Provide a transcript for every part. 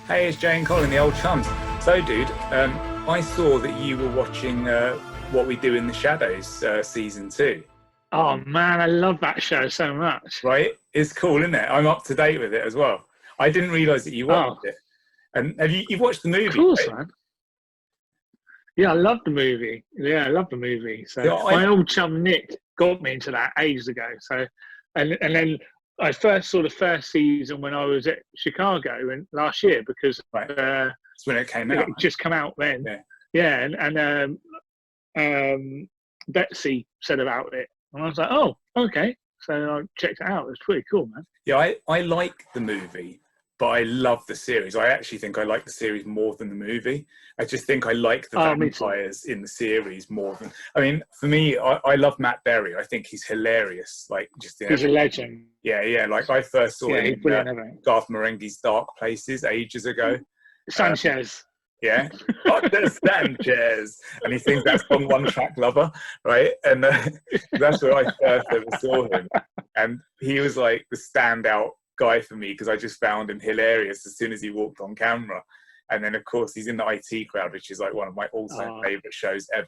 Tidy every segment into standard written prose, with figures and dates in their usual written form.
Hey, it's Jay and Colin, the old chums. So, dude, I saw that you were watching What We Do in the Shadows season 2. Oh man, I love that show so much. Right? It's cool, isn't it? I'm up to date with it as well. I didn't realise that you watched it. And have you've watched the movie? Of course, right? man. Yeah, I love the movie. Yeah, I love the movie. So Yeah, my old chum Nick got me into that ages ago. So, and then I first saw the first season when I was at Chicago last year because Right. That's when it came out. It just come out then. Yeah. And Betsy said about it, and I was like, oh, okay. So I checked it out. It was pretty cool, man. Yeah, I like the movie, but I love the series. I actually think I like the series more than the movie. I just think I like the vampires in the series more than. I mean, for me, I love Matt Berry. I think he's hilarious. Like, just he's a legend. Yeah. Like I first saw him in Garth Marenghi's Dark Places ages ago. Sanchez. Yeah, Sanchez, and he sings that song "One Track Lover," right? And that's where I first ever saw him, and he was like the standout guy for me because I just found him hilarious as soon as he walked on camera. And then, of course, he's in the IT Crowd, which is like one of my all-time favorite shows ever.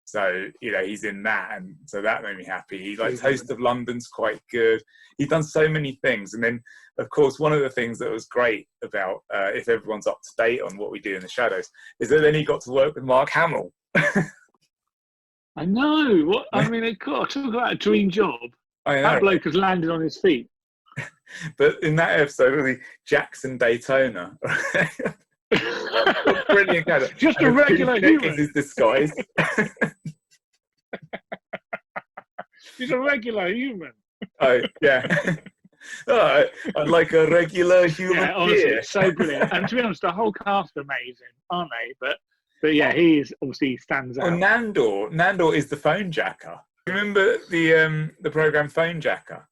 So, you know, he's in that, and so that made me happy. He like Toast of London's quite good. He's done so many things, and then, of course, one of the things that was great about if everyone's up to date on What We Do in the Shadows is that then he got to work with Mark Hamill. I know. What I mean, talk about a dream job. That bloke has landed on his feet. But in that episode, really, Jackson Daytona. Brilliant character. Just a regular human. His disguise. He's a regular human. Oh yeah. I'd like a regular human. Yeah, honestly, it's so brilliant. And to be honest, the whole cast are amazing, aren't they? But yeah, he stands out. Well, Nandor is the phone jacker. Remember the program Phone Jacker?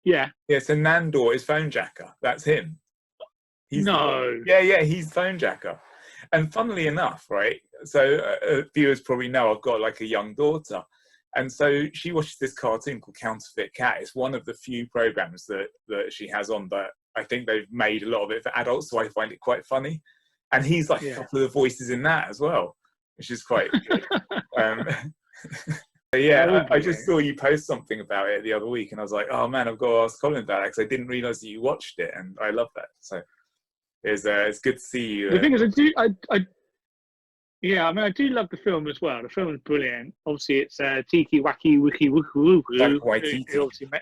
Yeah. Yeah. So Nandor is phone jacker. That's him. No. Yeah, he's phone jacker. And funnily enough, right, so viewers probably know I've got like a young daughter. And so she watches this cartoon called Counterfeit Cat. It's one of the few programs that she has on, but I think they've made a lot of it for adults, so I find it quite funny. And he's like a couple of the voices in that as well, which is quite good. I just saw you post something about it the other week, and I was like, oh man, I've got to ask Colin about it because I didn't realise that you watched it, and I love that. So it's good to see you. The thing is, I do love the film as well. The film is brilliant. Obviously, it's Tiki Wacky Wiki Wuku Wuku.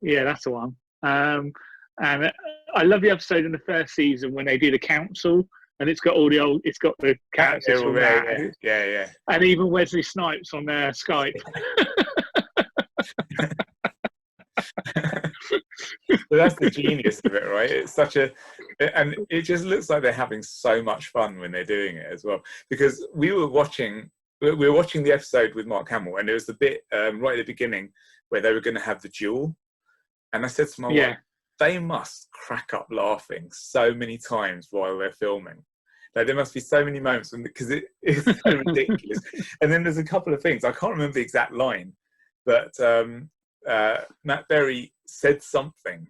Yeah, that's the one. And I love the episode in the first season when they do the council, and it's got the characters from that. Yeah. And even Wesley Snipes on their Skype. So that's the genius of it, right? It's and it just looks like they're having so much fun when they're doing it as well. Because we were watching the episode with Mark Hamill, and there was the bit right at the beginning where they were going to have the duel, and I said to my wife, they must crack up laughing so many times while they're filming. Like, there must be so many moments because it's so ridiculous. And then there's a couple of things I can't remember the exact line, but Matt Berry said something,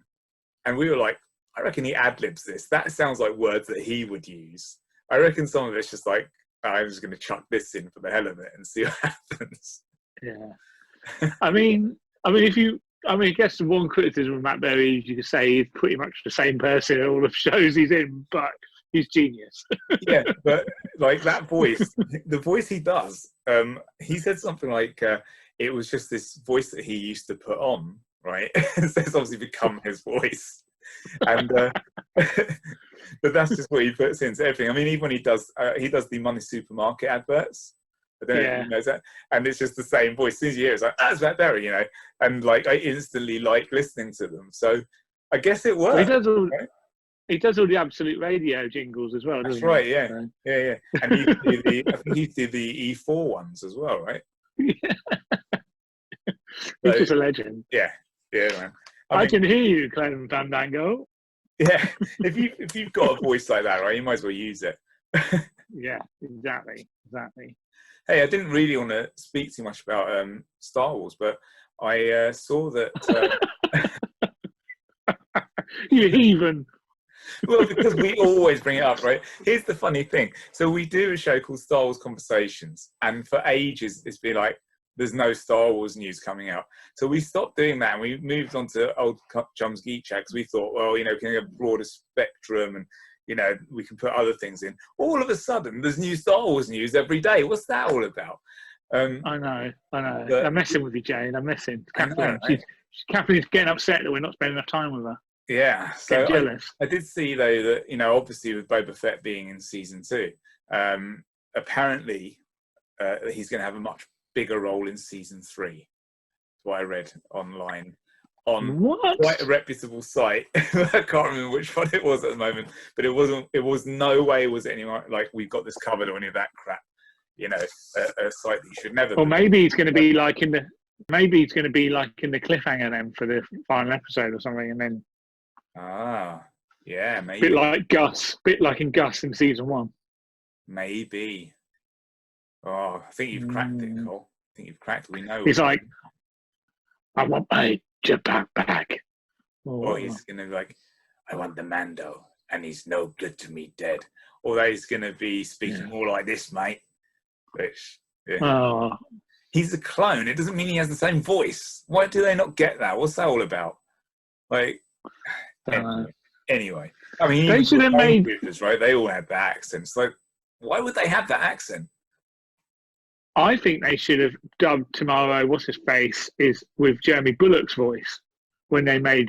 and we were like, I reckon he ad-libs this. That sounds like words that he would use. I reckon some of it's just like, I'm just going to chuck this in for the hell of it and see what happens. Yeah. I guess the one criticism of Matt Berry is you could say he's pretty much the same person in all the shows he's in, but he's genius. Yeah, but like that voice, the voice he does, he said something like, it was just this voice that he used to put on, right? So it's obviously become his voice. And but that's just what he puts into everything. I mean, even when he does the Money Supermarket adverts. I don't know if you know that. And it's just the same voice. As soon as you hear it, it's like, that's Matt Berry, you know. And like I instantly like listening to them. So I guess it works. He does all the Absolute Radio jingles as well, doesn't he? That's right, yeah. So. Yeah. And I think he did the E4 ones as well, right? Yeah. He's just a legend. Yeah, man. I can hear you, Clem Fandango. Yeah, if you've got a voice like that, right, you might as well use it. Yeah, exactly. Hey, I didn't really want to speak too much about Star Wars, but I saw that You heathen. Well, because we always bring it up, right? Here's the funny thing. So we do a show called Star Wars Conversations, and for ages it's been like, there's no Star Wars news coming out. So we stopped doing that, and we moved on to Old Chums Geek Chat, because we thought, well, you know, we can have a broader spectrum, and, you know, we can put other things in. All of a sudden, there's new Star Wars news every day. What's that all about? I know. But, I'm messing with you, Jane. I'm messing. Catherine, right? Catherine's getting upset that we're not spending enough time with her. Yeah, so Getting jealous. I did see, though, that, you know, obviously with Boba Fett being in season 2, apparently he's going to have a much bigger role in season 3. That's what I read online on quite a reputable site. I can't remember which one it was at the moment, but it was no way was anyone like, we've got this covered or any of that crap. You know, a site that you should never. Or maybe it's going to be like in the cliffhanger then for the final episode or something, and then. Yeah, maybe. Bit like in Gus in season 1. Maybe. Oh, I think you've cracked it, Cole. I think you've cracked it. We know. He's like, I want my jetpack back. Or he's going to be like, I want the Mando, and he's no good to me dead. Or he's going to be speaking more like this, mate. Which, he's a clone. It doesn't mean he has the same voice. Why do they not get that? What's that all about? Like, anyway. I mean, they should have made movies, right? They all had the accents. Like, why would they have that accent? I think they should have dubbed tomorrow. What's his face is with Jeremy Bullock's voice when they made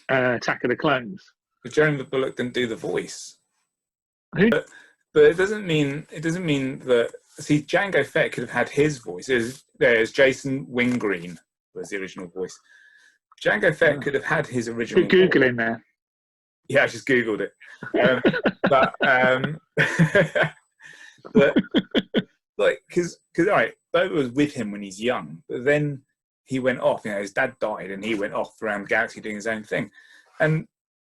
Attack of the Clones. But Jeremy Bullock didn't do the voice. Who? But it doesn't mean that. See, Jango Fett could have had his voice. There's Jason Wingreen was the original voice. Jango Fett could have had his original. Google in there. Yeah, I just googled it. But like, because all right, Boba was with him when he's young, but then he went off. You know, his dad died, and he went off around the galaxy doing his own thing. And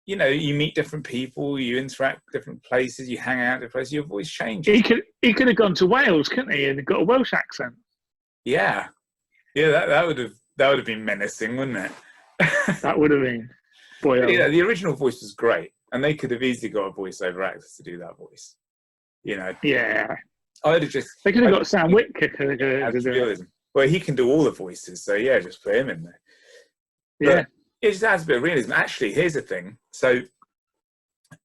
you know, you meet different people, you interact with different places, you hang out at different places. Your voice changes. He could have gone to Wales, couldn't he, and got a Welsh accent. Yeah, that would have been menacing, wouldn't it? That would have been. Boy, yeah, the original voice was great, and they could have easily got a voiceover actor to do that voice. You know. Yeah. I'd have just. They could have got Sam Whitcomb. Well, he can do all the voices, so yeah, just put him in there. Yeah. It just adds a bit of realism. Actually, here's the thing. So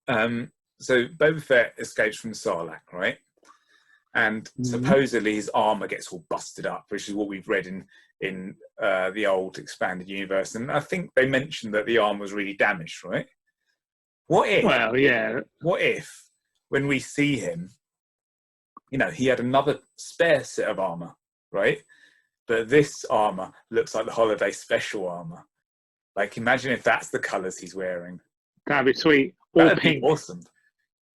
Boba Fett escapes from Sarlacc, right? And supposedly his armor gets all busted up, which is what we've read in the old expanded universe. And I think they mentioned that the armor was really damaged, right? What if? Well, yeah. What if, when we see him, you know, he had another spare set of armor, right? But this armor looks like the holiday special armor. Like, imagine if that's the colours he's wearing. That'd be sweet. Or that'd pink. Be awesome.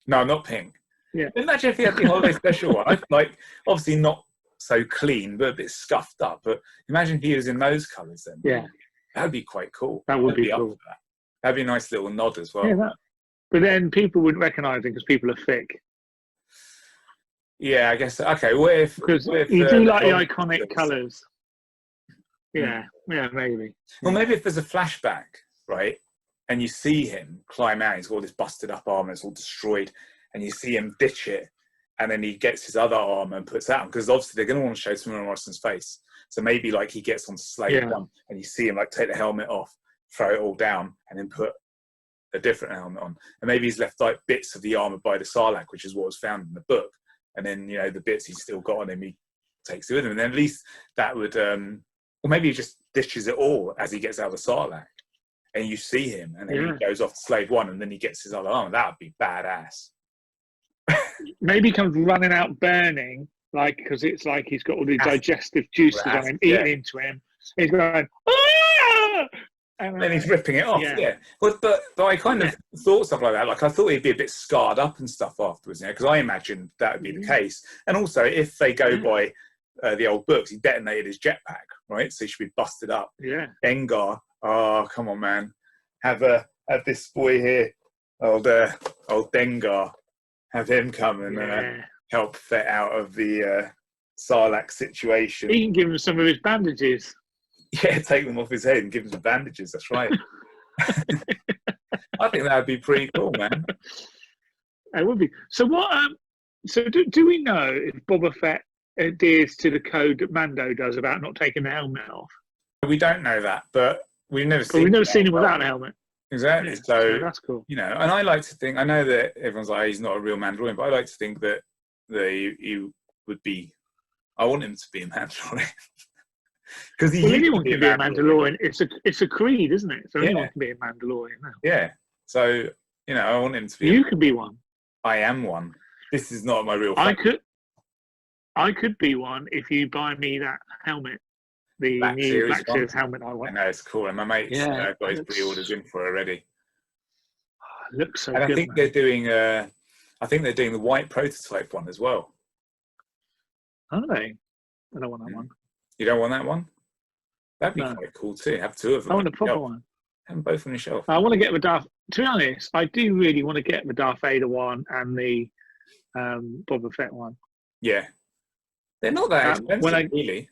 No, not pink. Yeah. Imagine if he had the holiday special one. Like, obviously not so clean, but a bit scuffed up. But imagine if he was in those colours then. Yeah. That'd be quite cool. That would be cool. That. That'd be a nice little nod as well. Yeah, but then people wouldn't recognise him because people are thick. Yeah, I guess. Okay, what if... Because you do like the iconic colours. Yeah, maybe. Well, maybe if there's a flashback, right, and you see him climb out, he's got all this busted up armor, it's all destroyed, and you see him ditch it, and then he gets his other armor and puts that on, because obviously they're going to want to show Temuera Morrison's face. So maybe like he gets on Slave One, and you see him like take the helmet off, throw it all down, and then put a different helmet on. And maybe he's left like bits of the armor by the Sarlacc, which is what was found in the book. And then, you know, the bits he's still got on him, he takes it with him. And then at least that would... or maybe he just ditches it all as he gets out of the Sarlacc, and you see him, and then he goes off to Slave One, and then he gets his other arm. That would be badass. Maybe he comes running out burning, like, because it's like he's got all the digestive juices on him, eating into him. He's going, ah! And then he's ripping it off. Yeah. Well, but I kind of thought stuff like that. Like, I thought he'd be a bit scarred up and stuff afterwards, you know, because I imagined that would be the case. And also, if they go by the old books, he detonated his jetpack, right? So he should be busted up. Yeah. Dengar, oh come on, man, have this boy here, old Dengar, have him come and help Fett out of the Sarlacc situation. He can give him some of his bandages. Yeah, take them off his head and give him some bandages. That's right. I think that would be pretty cool, man. It would be. So what? So do we know if Boba Fett adheres to the code that Mando does about not taking the helmet off? We don't know that, but we've never But we've never seen him well. without a helmet. Exactly. Yeah, So that's cool. You know, and I like to think. I know that everyone's like, he's not a real Mandalorian, but I like to think that he would be. I want him to be a Mandalorian. Because anyone can be a Mandalorian. It's a creed, isn't it? So anyone can be a Mandalorian now. Yeah. So you know, I want him to be. You could be one. I am one. This is not my real. I could be one if you buy me that helmet, the Black new Black Series helmet I want. I know it's cool, and my mate's got his pre-orders in for it already. Oh, it looks so and good. I think they're doing. I think they're doing the white prototype one as well. Are they? I don't want that one. You don't want that one? That'd be quite cool too. Have two of them. I want a proper one. Have them both on your shelf. I want to get the Darth. To be honest, I do really want to get the Darth Vader one and the Boba Fett one. Yeah, they're not that expensive, really.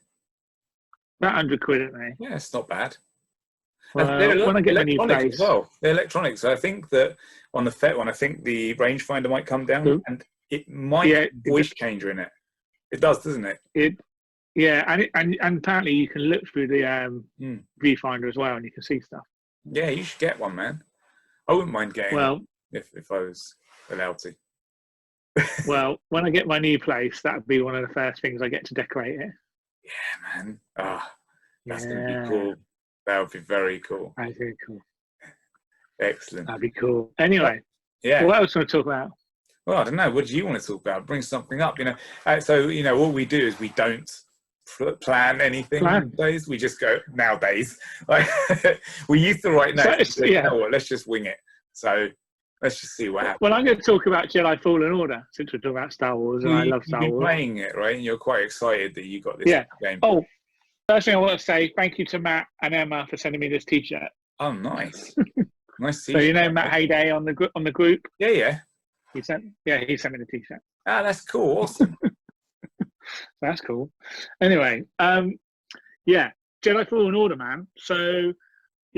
About £100, aren't they? Yeah, it's not bad. When I get my new place as well, they're electronics. So I think that on the Fett one, I think the rangefinder might come down, and it might have a voice changer in it. It does, doesn't it? And apparently you can look through the viewfinder as well, and you can see stuff. Yeah, you should get one, man. I wouldn't mind getting one if I was allowed to. Well, when I get my new place, that would be one of the first things I get to decorate it. Yeah, man. That's going to be cool. That would be very cool. That'd be very cool. Excellent. That'd be cool. Anyway, yeah. What else do I talk about? Well, I don't know. What do you want to talk about? Bring something up, you know. So, you know, what we do is we don't plan anything nowadays. We just go nowadays. Like we used to write notes. So, you know what? Let's just wing it. So let's just see what happens. Well, I'm going to talk about Jedi Fallen Order since we're talking about Star Wars, and I love Star Wars. You've been playing it, right? And you're quite excited that you got this game. Oh, first thing I want to say, thank you to Matt and Emma for sending me this T-shirt. Oh, nice. Nice T-shirt. So you know Matt Hayday on the group? Yeah. He sent me the T-shirt. Ah, that's cool. Awesome. That's cool. Anyway, Jedi Fallen Order, man. So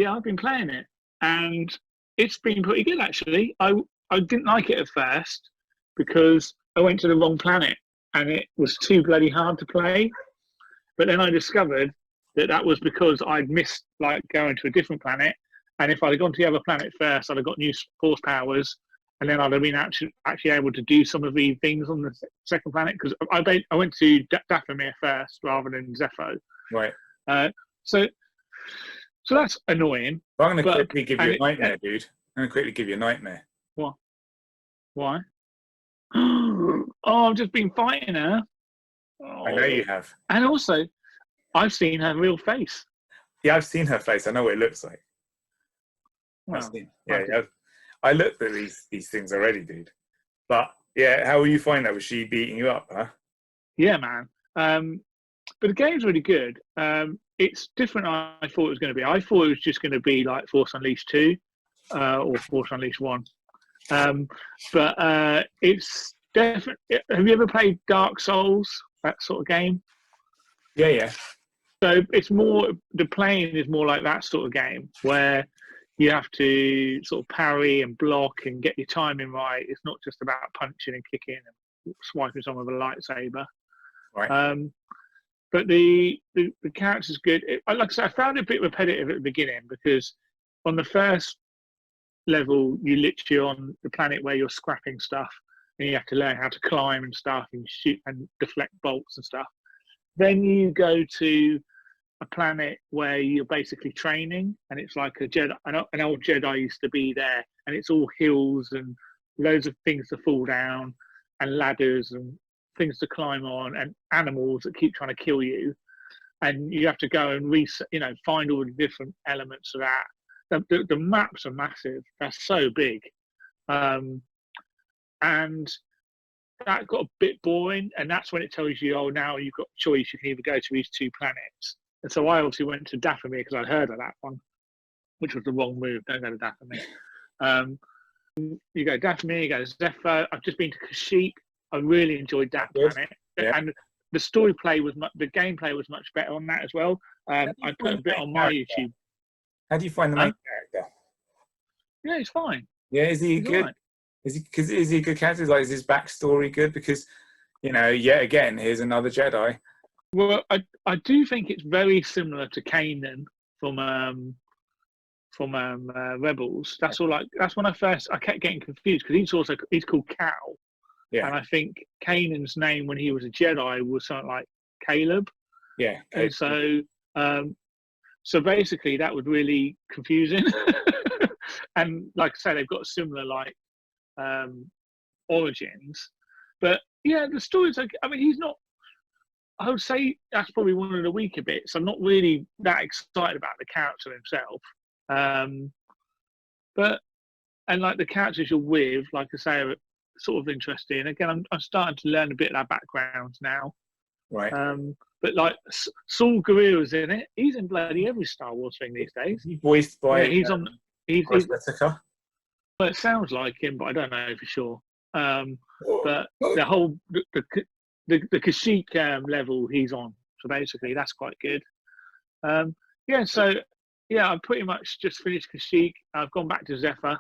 I've been playing it, and it's been pretty good actually. I didn't like it at first because I went to the wrong planet and it was too bloody hard to play. But then I discovered that was because I'd missed like going to a different planet, and if I'd have gone to the other planet first, I'd have got new force powers, and then I'd have been actually able to do some of the things on the second planet, because I went to Dathomir first rather than Zepho. Right. So that's annoying. But I'm going to quickly give you a nightmare, dude. I'm going to quickly give you a nightmare. What? Why? Oh, I've just been fighting her. Oh. I know you have. And also, I've seen her real face. Yeah, I've seen her face. I know what it looks like. Well, I looked at these things already, dude. But yeah, how will you find that? Was she beating you up, huh? Yeah, man. But the game's really good. It's different than I thought it was going to be. I thought it was just going to be like Force Unleashed 2 or Force Unleashed 1. But it's definitely... Have you ever played Dark Souls, that sort of game? Yeah. So it's more... The playing is more like that sort of game where you have to sort of parry and block and get your timing right. It's not just about punching and kicking and swiping someone with a lightsaber. Right. But the character's good. Like I said, I found it a bit repetitive at the beginning because on the first level, you're literally on the planet where you're scrapping stuff and you have to learn how to climb and stuff and shoot and deflect bolts and stuff. Then you go to a planet where you're basically training, and it's like a Jedi. An old Jedi used to be there, and it's all hills and loads of things to fall down and ladders and things to climb on and animals that keep trying to kill you, and you have to go and find all the different elements of that. The maps are massive. They're so big, and that got a bit boring. And that's when it tells you, oh, now you've got a choice. You can either go to these two planets. And so I obviously went to Dathomir because I'd heard of that one, which was the wrong move. Don't go to Dathomir. You go to Dathomir, you go to Zepho. I've just been to Kashyyyk. I really enjoyed that planet, and the the gameplay was much better on that as well. I put a bit on my YouTube. How do you find the main character? Yeah, he's fine. Yeah, is he good? Right. Is he a good character? Like, is his backstory good? Because, yet again, here's another Jedi. Well, I do think it's very similar to Kanan from Rebels. That's all. That's when I kept getting confused because he's called Cal, Yeah. and I think Kanan's name when he was a Jedi was something like Caleb. Yeah. And so basically that was really confusing. And like I say, they've got similar origins, but yeah, the story's like. I mean, he's not. I would say that's probably one of the weaker bits. I'm not really that excited about the character himself. But like the characters you're with, like I say, are sort of interesting. Again, I'm starting to learn a bit of their backgrounds now. Right. But like Saul Guerrero's in it. He's in bloody every Star Wars thing these days. He's voiced by. Yeah, he's on. He's well, it sounds like him, but I don't know for sure. But the whole the Kashyyyk level he's on. So basically, that's quite good. So I've pretty much just finished Kashyyyk. I've gone back to Zephyr.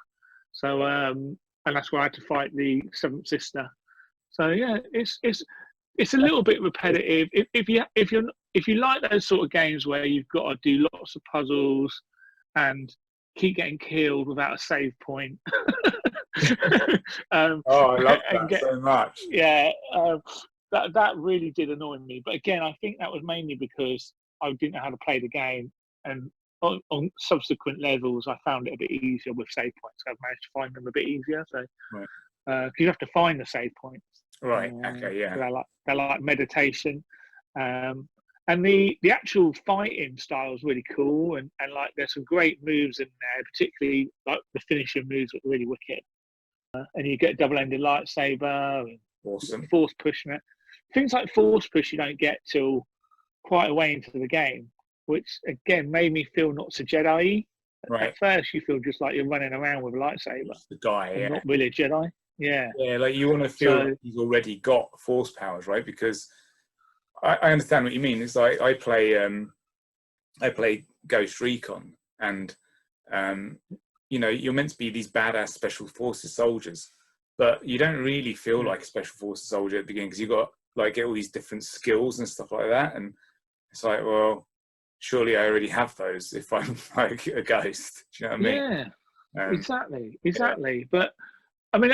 So and that's where I had to fight the Seventh Sister. So yeah, it's a little bit repetitive. If you like those sort of games where you've got to do lots of puzzles and keep getting killed without a save point. I love that so much. Yeah, that really did annoy me. But again, I think that was mainly because I didn't know how to play the game, and on subsequent levels, I found it a bit easier with save points. I've managed to find them a bit easier. So, because you have to find the save points. Right. Okay. Yeah. They're like meditation. And the actual fighting style is really cool, and like there's some great moves in there, particularly like the finishing moves are really wicked. And you get a double-ended lightsaber, and awesome. Force pushing it. Things like force push you don't get till quite a way into the game, which again made me feel not so Jedi-y. Right. At first, you feel just like you're running around with a lightsaber. Just the guy, yeah. Not really a Jedi. Yeah. Yeah, like you want to feel like he's already got force powers, right? Because I understand what you mean. It's like I play Ghost Recon, and you're meant to be these badass special forces soldiers, but you don't really feel like a special forces soldier at the beginning because you've got get all these different skills and stuff like that, and it's like, well, surely I already have those if I'm like a ghost. Do you know what I mean? Yeah, exactly. Yeah. But I mean,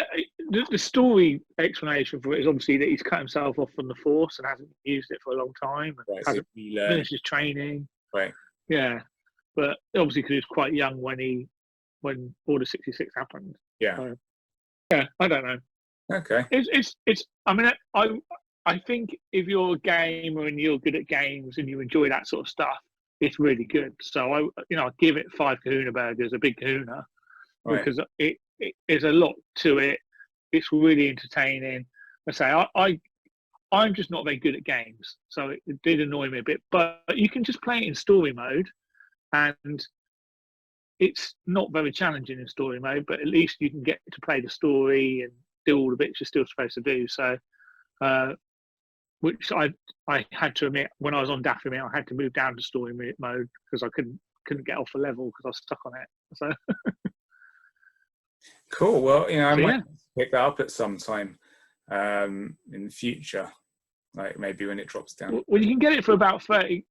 the story explanation for it is obviously that he's cut himself off from the Force and hasn't used it for a long time, and hasn't finished his training. Right. Yeah, but obviously because he was quite young when Order 66 happened. Yeah. So, yeah, I don't know. Okay. It's. I mean, I think if you're a gamer and you're good at games and you enjoy that sort of stuff, it's really good. So I give it 5 Kahuna burgers, a big Kahuna, because there's a lot to it. It's really entertaining. I say I'm just not very good at games, so it did annoy me a bit. But you can just play it in story mode, and it's not very challenging in story mode. But at least you can get to play the story and do all the bits you're still supposed to do. So, which I had to admit when I was on Dathomir, I had to move down to story mode because I couldn't get off a level because I was stuck on it. So. Cool. Well, I might pick that up at some time in the future, like maybe when it drops down. Well, you can get it for about 30.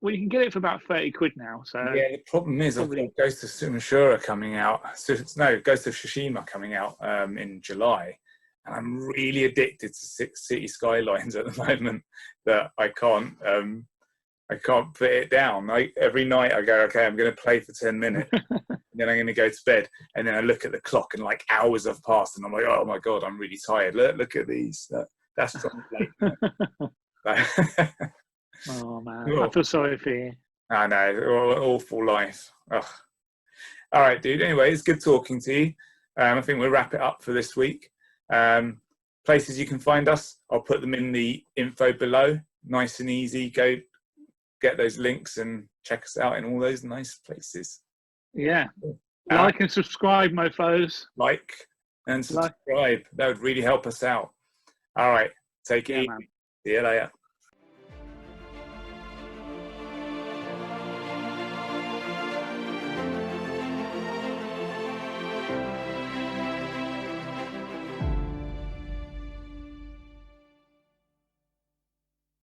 Well, you can get it for about 30 quid now. So yeah, the problem is I've got Ghost of Tsushima coming out. Ghost of Tsushima coming out in July, and I'm really addicted to City Skylines at the moment that I can't put it down. Every night I go, okay, I'm going to play for 10 minutes, and then I'm going to go to bed, and then I look at the clock and like hours have passed, and I'm like, oh my god, I'm really tired. Look at these. That's late. Oh man, cool. I feel sorry for you. I know, awful life. Ugh. All right, dude. Anyway, it's good talking to you. I think we'll wrap it up for this week. Places you can find us, I'll put them in the info below. Nice and easy. Go get those links and check us out in all those nice places. Yeah. Like and subscribe, mofos. Like and subscribe. That would really help us out. All right. Take it easy. Man. See you later.